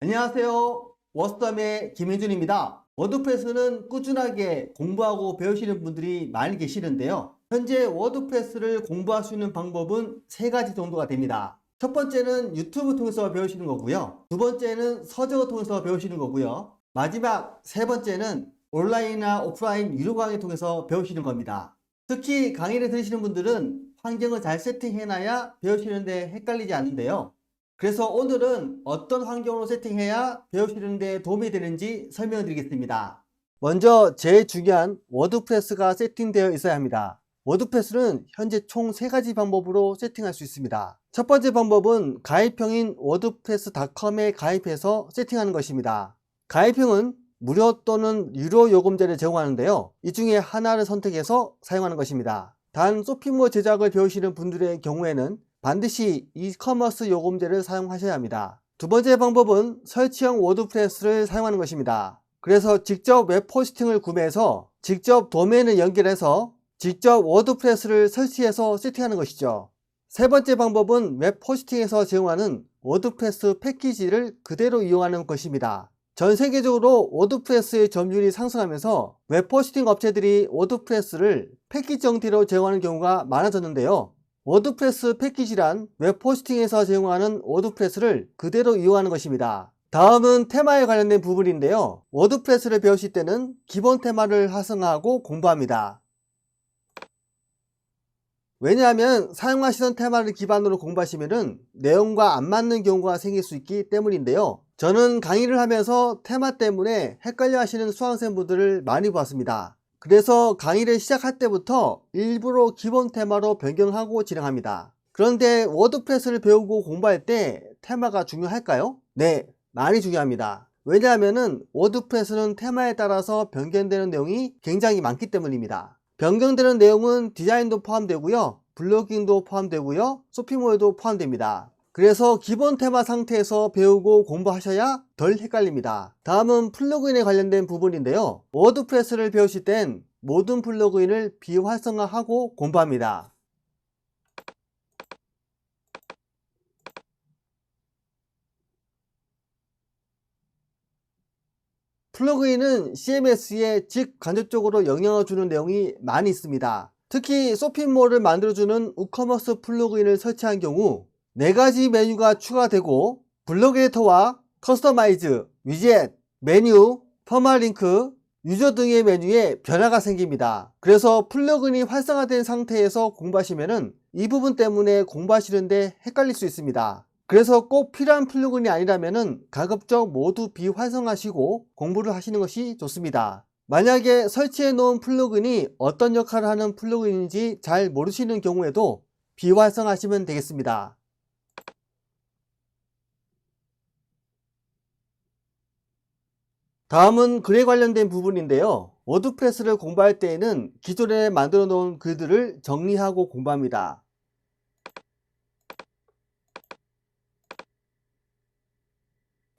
안녕하세요. 워스덤의 김현준입니다. 워드프레스는 꾸준하게 공부하고 배우시는 분들이 많이 계시는데요. 현재 워드프레스를 공부할 수 있는 방법은 세 가지 정도가 됩니다. 첫 번째는 유튜브 통해서 배우시는 거고요. 두 번째는 서적을 통해서 배우시는 거고요. 마지막 세 번째는 온라인이나 오프라인 유료 강의 통해서 배우시는 겁니다. 특히 강의를 들으시는 분들은 환경을 잘 세팅해놔야 배우시는데 헷갈리지 않는데요. 그래서 오늘은 어떤 환경으로 세팅해야 배우시는 데 도움이 되는지 설명을 드리겠습니다. 먼저 제일 중요한 워드프레스가 세팅되어 있어야 합니다. 워드프레스는 현재 총 3가지 방법으로 세팅할 수 있습니다. 첫 번째 방법은 가입형인 wordpress.com에 가입해서 세팅하는 것입니다. 가입형은 무료 또는 유료 요금제를 제공하는데요. 이 중에 하나를 선택해서 사용하는 것입니다. 단 쇼핑몰 제작을 배우시는 분들의 경우에는 반드시 이커머스 요금제를 사용하셔야 합니다. 두 번째 방법은 설치형 워드프레스를 사용하는 것입니다. 그래서 직접 웹호스팅을 구매해서 직접 도메인을 연결해서 직접 워드프레스를 설치해서 세팅하는 것이죠. 세 번째 방법은 웹호스팅에서 제공하는 워드프레스 패키지를 그대로 이용하는 것입니다. 전 세계적으로 워드프레스의 점유율이 상승하면서 웹호스팅 업체들이 워드프레스를 패키지 형태로 제공하는 경우가 많아졌는데요. 워드프레스 패키지란 웹호스팅에서 제공하는 워드프레스를 그대로 이용하는 것입니다. 다음은 테마에 관련된 부분인데요. 워드프레스를 배우실 때는 기본 테마를 활성화하고 공부합니다. 왜냐하면 사용하시던 테마를 기반으로 공부하시면 내용과 안 맞는 경우가 생길 수 있기 때문인데요. 저는 강의를 하면서 테마 때문에 헷갈려 하시는 수강생분들을 많이 보았습니다. 그래서 강의를 시작할 때부터 일부러 기본 테마로 변경하고 진행합니다. 그런데 워드프레스를 배우고 공부할 때 테마가 중요할까요? 네, 많이 중요합니다. 왜냐하면 워드프레스는 테마에 따라서 변경되는 내용이 굉장히 많기 때문입니다. 변경되는 내용은 디자인도 포함되고요, 블로깅도 포함되고요, 쇼핑몰도 포함됩니다. 그래서 기본 테마 상태에서 배우고 공부하셔야 덜 헷갈립니다. 다음은 플러그인에 관련된 부분인데요. 워드프레스를 배우실 땐 모든 플러그인을 비활성화하고 공부합니다. 플러그인은 CMS에 직간접적으로 영향을 주는 내용이 많이 있습니다. 특히 쇼핑몰을 만들어주는 우커머스 플러그인을 설치한 경우 4가지 메뉴가 추가되고 블록 에디터와 커스터마이즈, 위젯, 메뉴, 퍼마링크, 유저 등의 메뉴에 변화가 생깁니다. 그래서 플러그인이 활성화된 상태에서 공부하시면 이 부분 때문에 공부하시는데 헷갈릴 수 있습니다. 그래서 꼭 필요한 플러그인이 아니라면 가급적 모두 비활성화하시고 공부를 하시는 것이 좋습니다. 만약에 설치해 놓은 플러그인이 어떤 역할을 하는 플러그인인지 잘 모르시는 경우에도 비활성화하시면 되겠습니다. 다음은 글에 관련된 부분인데요. 워드프레스를 공부할 때에는 기존에 만들어 놓은 글들을 정리하고 공부합니다.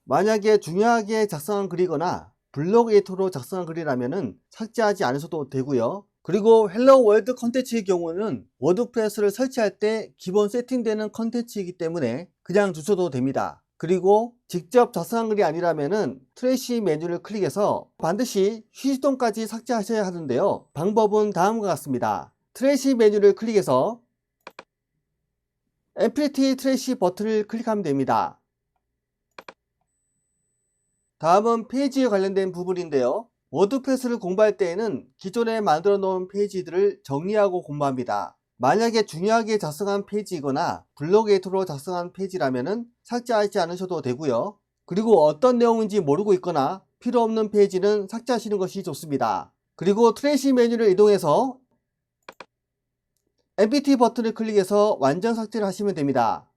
만약에 중요하게 작성한 글이거나 블록 에디터로 작성한 글이라면 삭제하지 않으셔도 되고요. 그리고 헬로 월드 컨텐츠의 경우는 워드프레스를 설치할 때 기본 세팅되는 컨텐츠이기 때문에 그냥 두셔도 됩니다. 그리고 직접 작성한 글이 아니라면 트래시 메뉴를 클릭해서 반드시 휴지통까지 삭제하셔야 하는데요. 방법은 다음과 같습니다. 트래시 메뉴를 클릭해서 엠프티 트래시 버튼을 클릭하면 됩니다. 다음은 페이지에 관련된 부분인데요. 워드프레스를 공부할 때에는 기존에 만들어 놓은 페이지들을 정리하고 공부합니다. 만약에 중요하게 작성한 페이지이거나 블록 에디터로 작성한 페이지라면 삭제하지 않으셔도 되고요. 그리고 어떤 내용인지 모르고 있거나 필요 없는 페이지는 삭제하시는 것이 좋습니다. 그리고 트래시 메뉴를 이동해서 엠프티 버튼을 클릭해서 완전 삭제를 하시면 됩니다.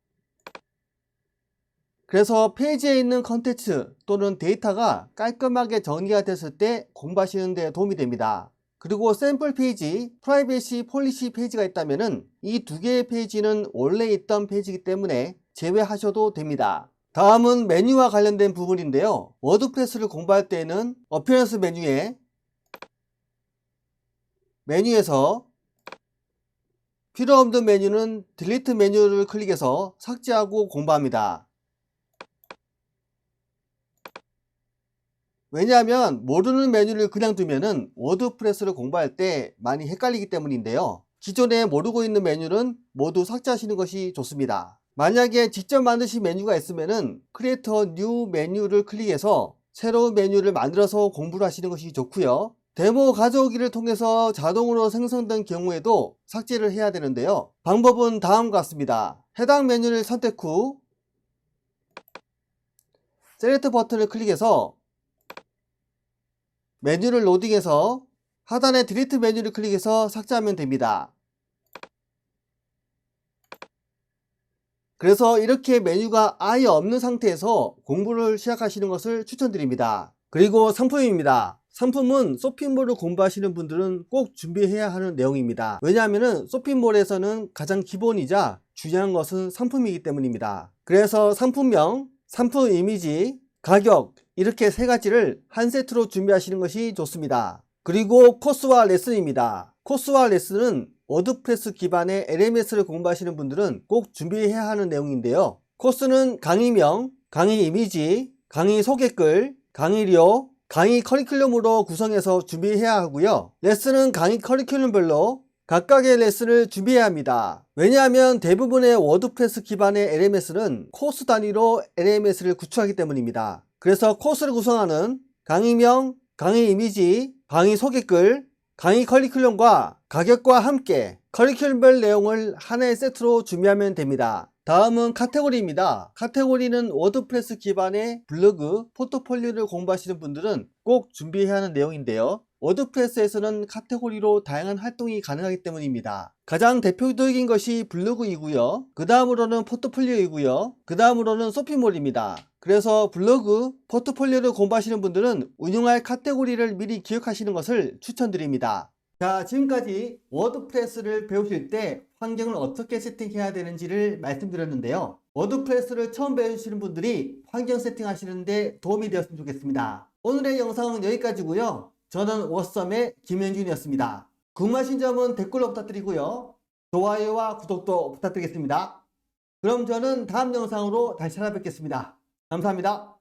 그래서 페이지에 있는 컨텐츠 또는 데이터가 깔끔하게 정리가 됐을 때 공부하시는 데 도움이 됩니다. 그리고 샘플 페이지, 프라이버시 폴리시 페이지가 있다면 이 2개의 페이지는 원래 있던 페이지이기 때문에 제외하셔도 됩니다. 다음은 메뉴와 관련된 부분인데요. 워드프레스를 공부할 때는 어피어런스 메뉴에서 필요 없는 메뉴는 딜리트 메뉴를 클릭해서 삭제하고 공부합니다. 왜냐하면 모르는 메뉴를 그냥 두면은 워드프레스를 공부할 때 많이 헷갈리기 때문인데요. 기존에 모르고 있는 메뉴는 모두 삭제하시는 것이 좋습니다. 만약에 직접 만드신 메뉴가 있으면은 크리에이터 뉴 메뉴를 클릭해서 새로운 메뉴를 만들어서 공부를 하시는 것이 좋고요. 데모 가져오기를 통해서 자동으로 생성된 경우에도 삭제를 해야 되는데요. 방법은 다음과 같습니다. 해당 메뉴를 선택 후 셀렉트 버튼을 클릭해서 메뉴를 로딩해서 하단의 딜리트 메뉴를 클릭해서 삭제하면 됩니다. 그래서 이렇게 메뉴가 아예 없는 상태에서 공부를 시작하시는 것을 추천드립니다. 그리고 상품입니다. 상품은 쇼핑몰을 공부하시는 분들은 꼭 준비해야 하는 내용입니다. 왜냐하면 쇼핑몰에서는 가장 기본이자 중요한 것은 상품이기 때문입니다. 그래서 상품명, 상품 이미지, 가격 이렇게 세 가지를 한 세트로 준비하시는 것이 좋습니다. 그리고 코스와 레슨입니다. 코스와 레슨은 워드프레스 기반의 LMS를 공부하시는 분들은 꼭 준비해야 하는 내용인데요. 코스는 강의명, 강의 이미지, 강의 소개글, 강의료, 강의 커리큘럼으로 구성해서 준비해야 하고요. 레슨은 강의 커리큘럼별로 각각의 레슨을 준비해야 합니다. 왜냐하면 대부분의 워드프레스 기반의 LMS는 코스 단위로 LMS를 구축하기 때문입니다. 그래서 코스를 구성하는 강의명, 강의 이미지, 강의 소개글, 강의 커리큘럼과 가격과 함께 커리큘럼별 내용을 하나의 세트로 준비하면 됩니다. 다음은 카테고리입니다. 카테고리는 워드프레스 기반의 블로그, 포트폴리오를 공부하시는 분들은 꼭 준비해야 하는 내용인데요. 워드프레스에서는 카테고리로 다양한 활동이 가능하기 때문입니다. 가장 대표적인 것이 블로그이고요. 그 다음으로는 포트폴리오이고요. 그 다음으로는 쇼핑몰입니다. 그래서 블로그, 포트폴리오를 공부하시는 분들은 운영할 카테고리를 미리 기억하시는 것을 추천드립니다. 자, 지금까지 워드프레스를 배우실 때 환경을 어떻게 세팅해야 되는지를 말씀드렸는데요. 워드프레스를 처음 배우시는 분들이 환경 세팅하시는데 도움이 되었으면 좋겠습니다. 오늘의 영상은 여기까지고요. 저는 워썸의 김현준이었습니다. 궁금하신 점은 댓글로 부탁드리고요. 좋아요와 구독도 부탁드리겠습니다. 그럼 저는 다음 영상으로 다시 찾아뵙겠습니다. 감사합니다.